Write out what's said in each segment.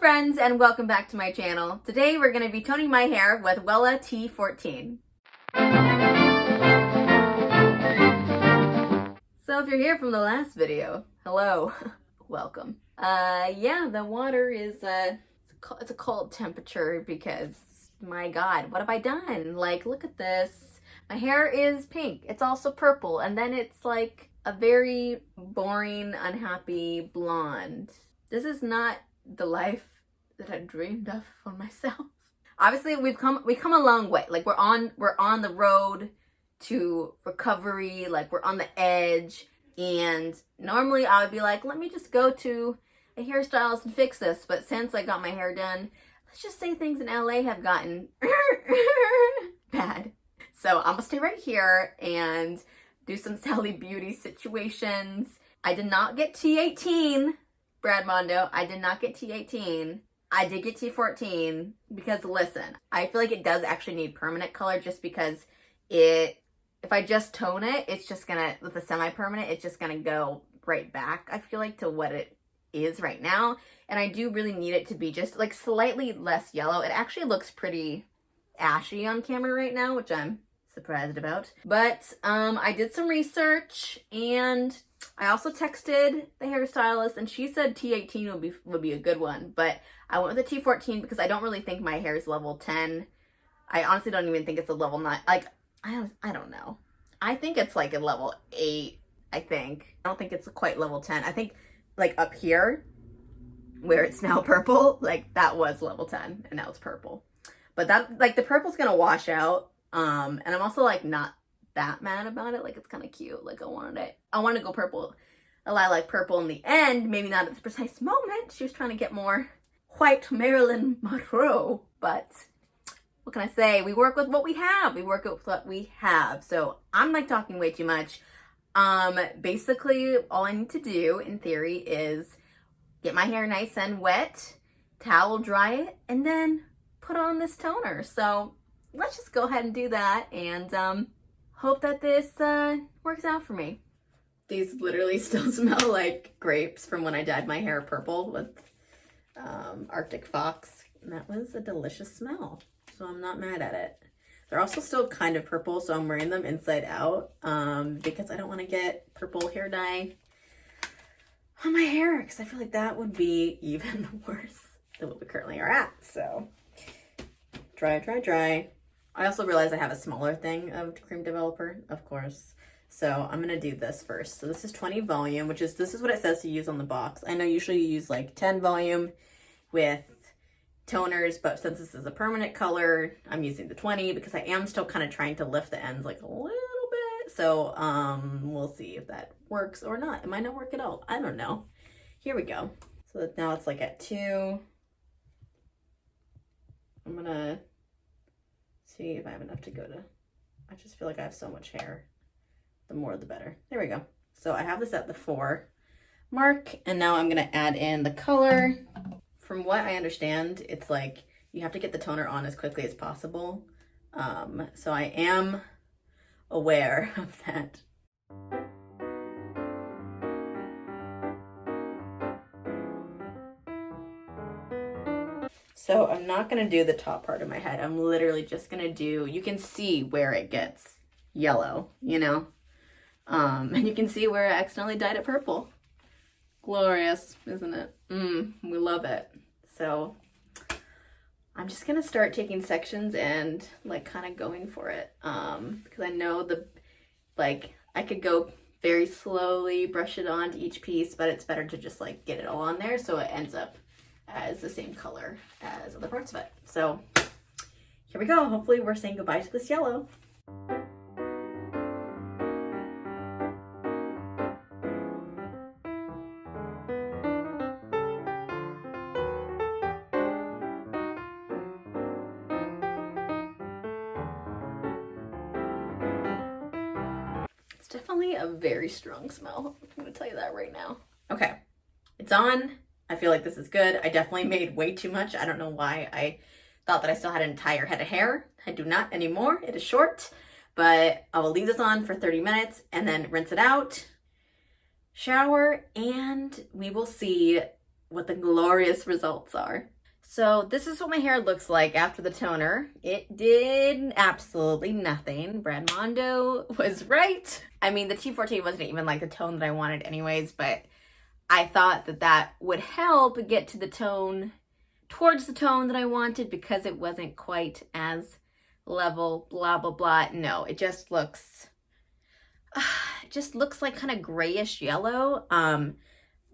friends, and welcome back to my channel. Today we're going to be toning my hair with Wella T14. So if you're here from the last video, hello, welcome. Yeah, the water is, it's a cold temperature because, my God, what have I done? Like, look at this. My hair is pink. It's also purple, and then it's like a very boring, unhappy blonde. This is not the life that I dreamed of for myself. Obviously, we've come a long way. Like we're on the road to recovery. Like we're on the edge. And normally I would be like, let me just go to a hairstylist and fix this. But since I got my hair done, let's just say things in LA have gotten bad. So I'm gonna stay right here and do some Sally Beauty situations. I did not get T18. Brad Mondo, I did not get T18. I did get T14 because listen, I feel like it does actually need permanent color just because if I just tone it, it's just gonna, with the semi-permanent, it's just gonna go right back, I feel like, to what it is right now. And I do really need it to be just like slightly less yellow. It actually looks pretty ashy on camera right now, which I'm surprised about. But I did some research and I also texted the hairstylist and she said T18 would be a good one, but I went with the T14 because I don't really think my hair is level 10. I honestly don't even think it's a level 9. Like, I don't know. I think it's like a level 8, I think. I don't think it's quite level 10. I think like up here where it's now purple, like that was level 10 and now it's purple. But that, like, the purple's gonna wash out. And I'm also like not that mad about it. Like, it's kind of cute. Like, I want to go purple, a lilac purple in the end, maybe not at the precise moment. She was trying to get more white Marilyn Monroe, but what can I say? We work with what we have. So I'm like talking way too much. Basically all I need to do in theory is get my hair nice and wet, towel dry it, and then put on this toner. So let's just go ahead and do that and hope that this works out for me. These literally still smell like grapes from when I dyed my hair purple with Arctic Fox. And that was a delicious smell. So I'm not mad at it. They're also still kind of purple, so I'm wearing them inside out because I don't want to get purple hair dye on my hair because I feel like that would be even worse than what we currently are at. So dry, dry, dry. I also realized I have a smaller thing of cream developer, of course. So I'm gonna do this first. So this is 20 volume, this is what it says to use on the box. I know usually you use like 10 volume with toners, but since this is a permanent color, I'm using the 20 because I am still kind of trying to lift the ends like a little bit. So we'll see if that works or not. It might not work at all. I don't know. Here we go. So now it's like at 2. I'm gonna see if I have enough to go to. I just feel like I have so much hair. The more the better. There we go. So I have this at the 4 mark, and now I'm gonna add in the color. From what I understand, it's like you have to get the toner on as quickly as possible. So I am aware of that. So I'm not gonna do the top part of my head. I'm literally just gonna do, you can see where it gets yellow, you know? And you can see where I accidentally dyed it purple. Glorious, isn't it? We love it. So I'm just gonna start taking sections and like kind of going for it. Because I know I could go very slowly, brush it onto each piece, but it's better to just like get it all on there so it ends up as the same color as other parts of it. So here we go. Hopefully we're saying goodbye to this yellow. It's definitely a very strong smell. I'm gonna tell you that right now. Okay, it's on. I feel like this is good. I definitely made way too much. I don't know why I thought that I still had an entire head of hair. I do not anymore. It is short, but I will leave this on for 30 minutes and then rinse it out, shower, and we will see what the glorious results are. So this is what my hair looks like after the toner. It did absolutely nothing. Brand Mondo was right. I mean, the T14 wasn't even like the tone that I wanted anyways, but I thought that that would help get to the tone, towards the tone that I wanted, because it wasn't quite as level, blah, blah, blah. No, it just looks like kind of grayish yellow.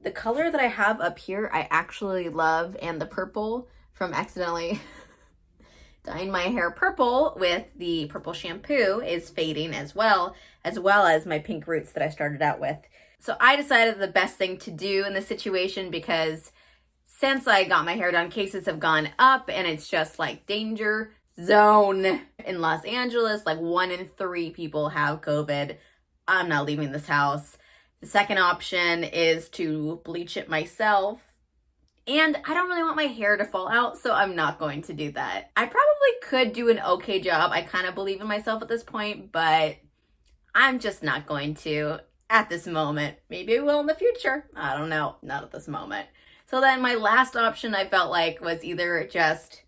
The color that I have up here, I actually love, and the purple from accidentally dyeing my hair purple with the purple shampoo is fading as well as my pink roots that I started out with. So I decided the best thing to do in this situation, because since I got my hair done, cases have gone up and it's just like danger zone in Los Angeles. Like 1 in 3 people have COVID. I'm not leaving this house. The second option is to bleach it myself. And I don't really want my hair to fall out, so I'm not going to do that. I probably could do an okay job. I kind of believe in myself at this point, but I'm just not going to at this moment. Maybe I will in the future. I don't know. Not at this moment. So then my last option I felt like was either just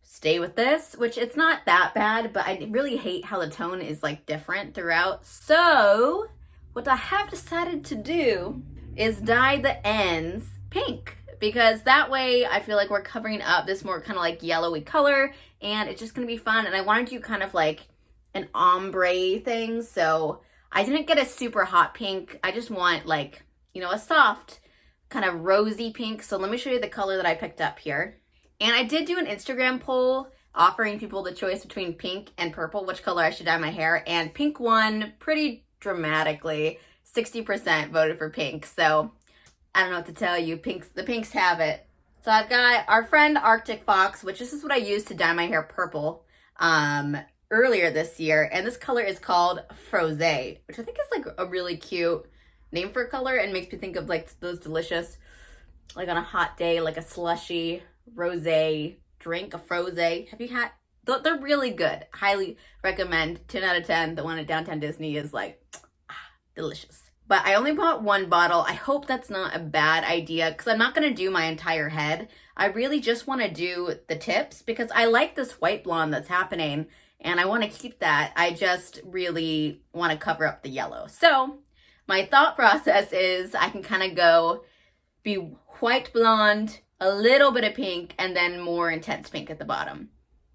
stay with this, which it's not that bad, but I really hate how the tone is like different throughout. So what I have decided to do is dye the ends pink, because that way I feel like we're covering up this more kind of like yellowy color, and it's just gonna be fun. And I wanted to do kind of like an ombre thing, so I didn't get a super hot pink. I just want like, you know, a soft kind of rosy pink. So let me show you the color that I picked up here. And I did do an Instagram poll offering people the choice between pink and purple, which color I should dye my hair, and pink won pretty dramatically. 60% voted for pink. So I don't know what to tell you. The pinks have it. So I've got our friend Arctic Fox, which this is what I used to dye my hair purple earlier this year. And this color is called Froze, which I think is like a really cute name for a color, and makes me think of like those delicious, like on a hot day, like a slushy rosé drink, a Froze. Have you had? They're really good. Highly recommend. 10 out of 10. The one at Downtown Disney is like delicious. But I only bought 1 bottle. I hope that's not a bad idea, because I'm not going to do my entire head. I really just want to do the tips, because I like this white blonde that's happening and I want to keep that. I just really want to cover up the yellow. So my thought process is I can kind of go be white blonde, a little bit of pink, and then more intense pink at the bottom.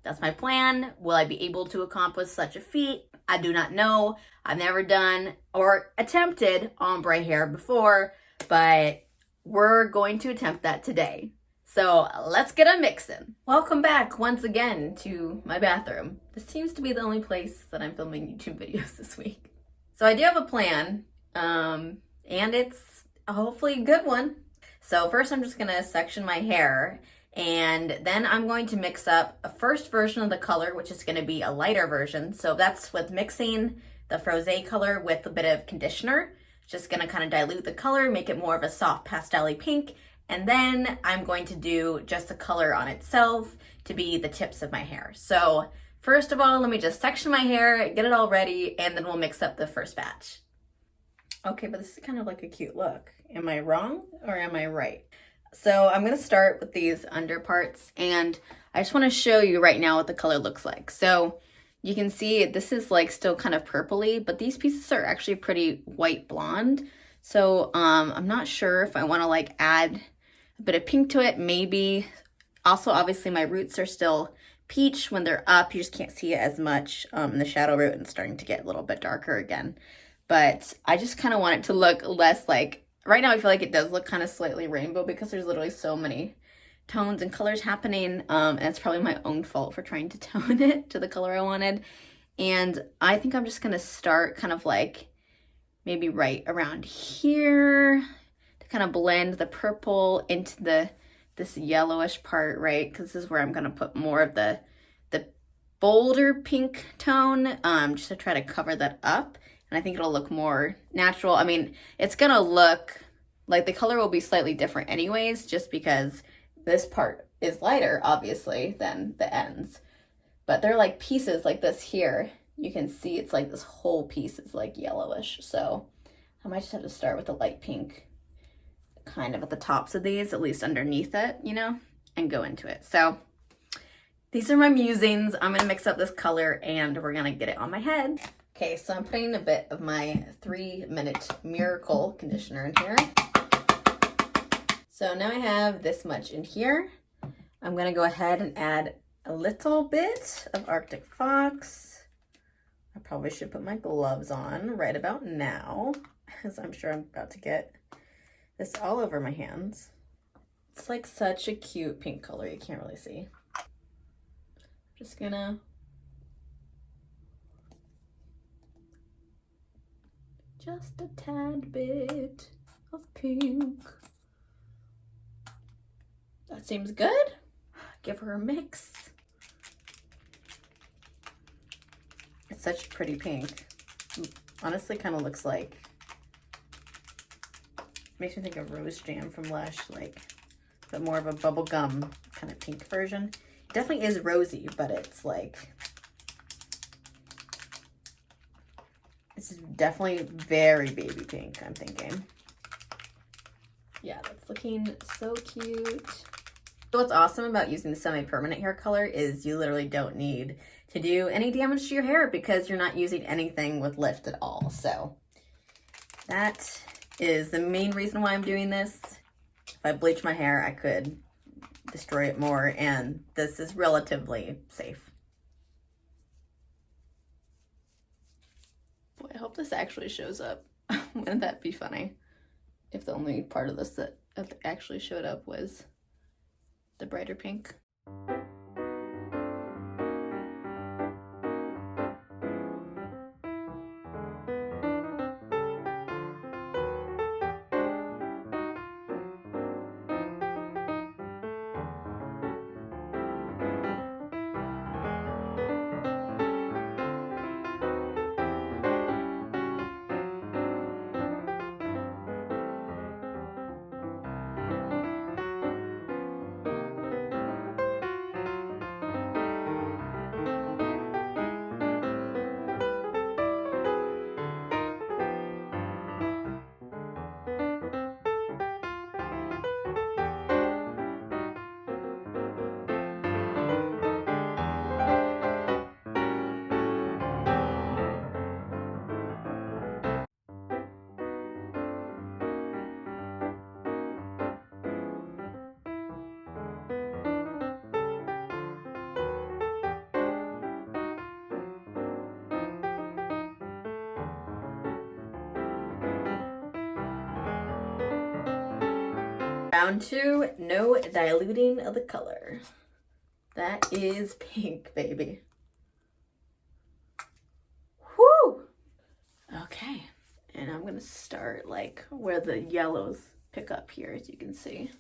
That's my plan. Will I be able to accomplish such a feat? I do not know. I've never done or attempted ombre hair before, but we're going to attempt that today. So let's get a mixin'. Welcome back once again to my bathroom. This seems to be the only place that I'm filming YouTube videos this week. So I do have a plan, and it's hopefully a good one. So first I'm just gonna section my hair, and then I'm going to mix up a first version of the color, which is gonna be a lighter version. So that's with mixing the Froze color with a bit of conditioner. Just gonna kind of dilute the color, make it more of a soft pastel-y pink, and then I'm going to do just the color on itself to be the tips of my hair. So first of all, let me just section my hair, get it all ready, and then we'll mix up the first batch. Okay, but this is kind of like a cute look. Am I wrong or am I right? So I'm gonna start with these under parts, and I just wanna show you right now what the color looks like. So you can see this is like still kind of purpley, but these pieces are actually pretty white blonde. So I'm not sure if I wanna like add a bit of pink to it, maybe. Also, obviously my roots are still peach. When they're up, you just can't see it as much in the shadow root, and starting to get a little bit darker again. But I just kind of want it to look less like, right now I feel like it does look kind of slightly rainbow, because there's literally so many tones and colors happening, and it's probably my own fault for trying to tone it to the color I wanted. And I think I'm just gonna start kind of like maybe right around here to kind of blend the purple into this yellowish part, right? Because this is where I'm gonna put more of the bolder pink tone, just to try to cover that up. And I think it'll look more natural. I mean, it's gonna look like the color will be slightly different anyways, just because this part is lighter, obviously, than the ends. But they're like pieces like this here. You can see it's like this whole piece is like yellowish. So I might just have to start with the light pink kind of at the tops of these, at least underneath it, you know, and go into it. So these are my musings. I'm gonna mix up this color and we're gonna get it on my head. Okay, so I'm putting a bit of my 3-minute Miracle conditioner in here. So now I have this much in here. I'm gonna go ahead and add a little bit of Arctic Fox. I probably should put my gloves on right about now, as I'm sure I'm about to get this all over my hands. It's like such a cute pink color, you can't really see. Just gonna just a tad bit of pink. That seems good. Give her a mix. It's such a pretty pink. Honestly, kind of looks like, makes me think of Rose Jam from Lush, like, but more of a bubblegum kind of pink version. It definitely is rosy, but it's like, it's definitely very baby pink, I'm thinking. Yeah, that's looking so cute. So what's awesome about using the semi-permanent hair color is you literally don't need to do any damage to your hair because you're not using anything with lift at all. So that is the main reason why I'm doing this. If I bleach my hair, I could destroy it more, and this is relatively safe. Boy, I hope this actually shows up. Wouldn't that be funny? If the only part of this that actually showed up was the brighter pink. Round 2, no diluting of the color. That is pink, baby. Whoo! Okay, and I'm gonna start like where the yellows pick up here, as you can see.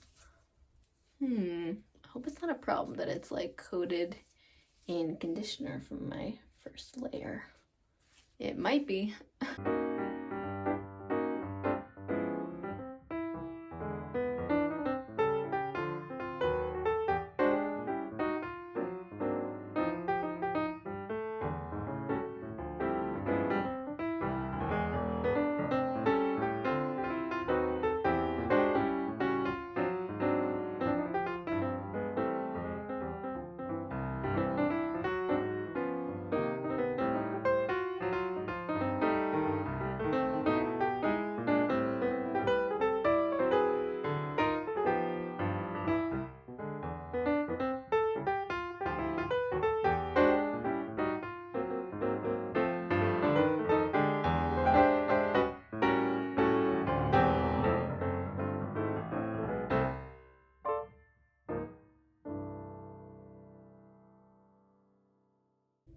I hope it's not a problem that it's like coated in conditioner from my first layer. It might be.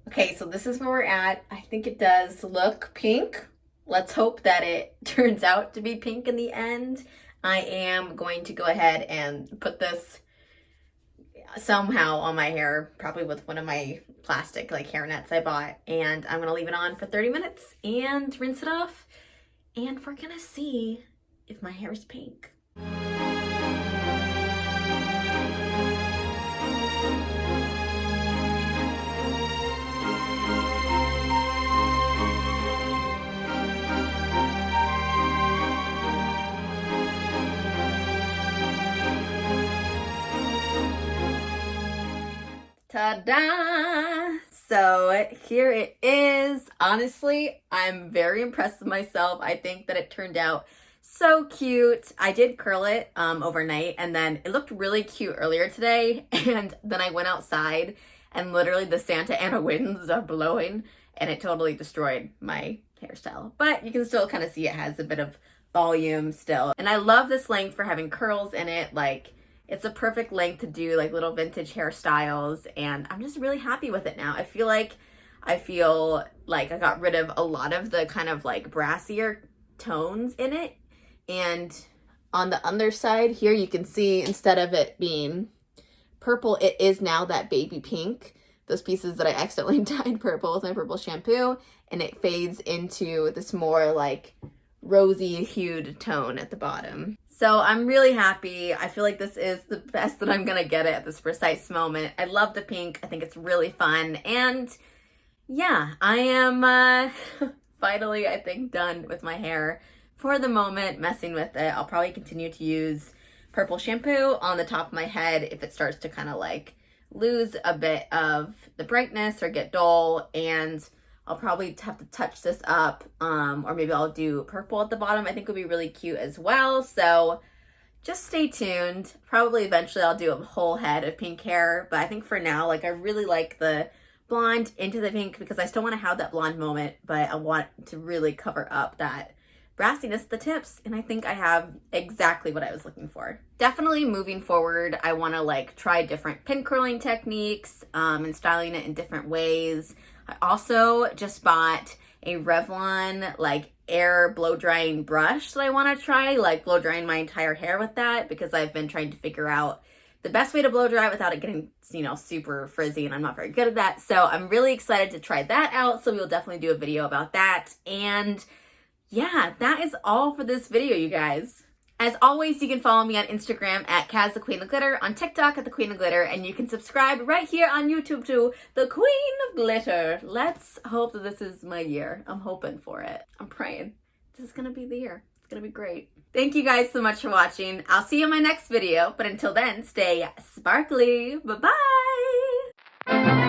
Okay, so this is where we're at. I think it does look pink. Let's hope that it turns out to be pink in the end. I am going to go ahead and put this somehow on my hair, probably with one of my plastic like hair nets I bought, and I'm gonna leave it on for 30 minutes and rinse it off, and we're gonna see if my hair is pink. Ta-da! So here it is. Honestly, I'm very impressed with myself. I think that it turned out so cute. I did curl it overnight, and then it looked really cute earlier today, and then I went outside and literally the Santa Ana winds are blowing and it totally destroyed my hairstyle. But you can still kind of see it has a bit of volume still. And I love this length for having curls in it. Like, it's a perfect length to do like little vintage hairstyles, and I'm just really happy with it now. I feel like I got rid of a lot of the kind of like brassier tones in it. And on the underside here, you can see instead of it being purple, it is now that baby pink. Those pieces that I accidentally dyed purple with my purple shampoo, and it fades into this more like rosy hued tone at the bottom. So I'm really happy. I feel like this is the best that I'm gonna get it at this precise moment. I love the pink. I think it's really fun. And yeah, I am finally, I think, done with my hair for the moment, messing with it. I'll probably continue to use purple shampoo on the top of my head if it starts to kind of like lose a bit of the brightness or get dull, and I'll probably have to touch this up, or maybe I'll do purple at the bottom. I think would be really cute as well. So just stay tuned. Probably eventually I'll do a whole head of pink hair, but I think for now, like, I really like the blonde into the pink because I still want to have that blonde moment, but I want to really cover up that brassiness at the tips, and I think I have exactly what I was looking for. Definitely moving forward, I want to like try different pin curling techniques and styling it in different ways. I also just bought a Revlon like air blow drying brush that I want to try, like blow drying my entire hair with that, because I've been trying to figure out the best way to blow dry it without it getting, you know, super frizzy, and I'm not very good at that. So I'm really excited to try that out. So we'll definitely do a video about that. And yeah, that is all for this video, you guys. As always, you can follow me on Instagram at Kaz the Queen of Glitter, on TikTok at the Queen of Glitter, and you can subscribe right here on YouTube to the Queen of Glitter. Let's hope that this is my year. I'm hoping for it. I'm praying. This is gonna be the year. It's gonna be great. Thank you guys so much for watching. I'll see you in my next video, but until then, stay sparkly. Bye-bye!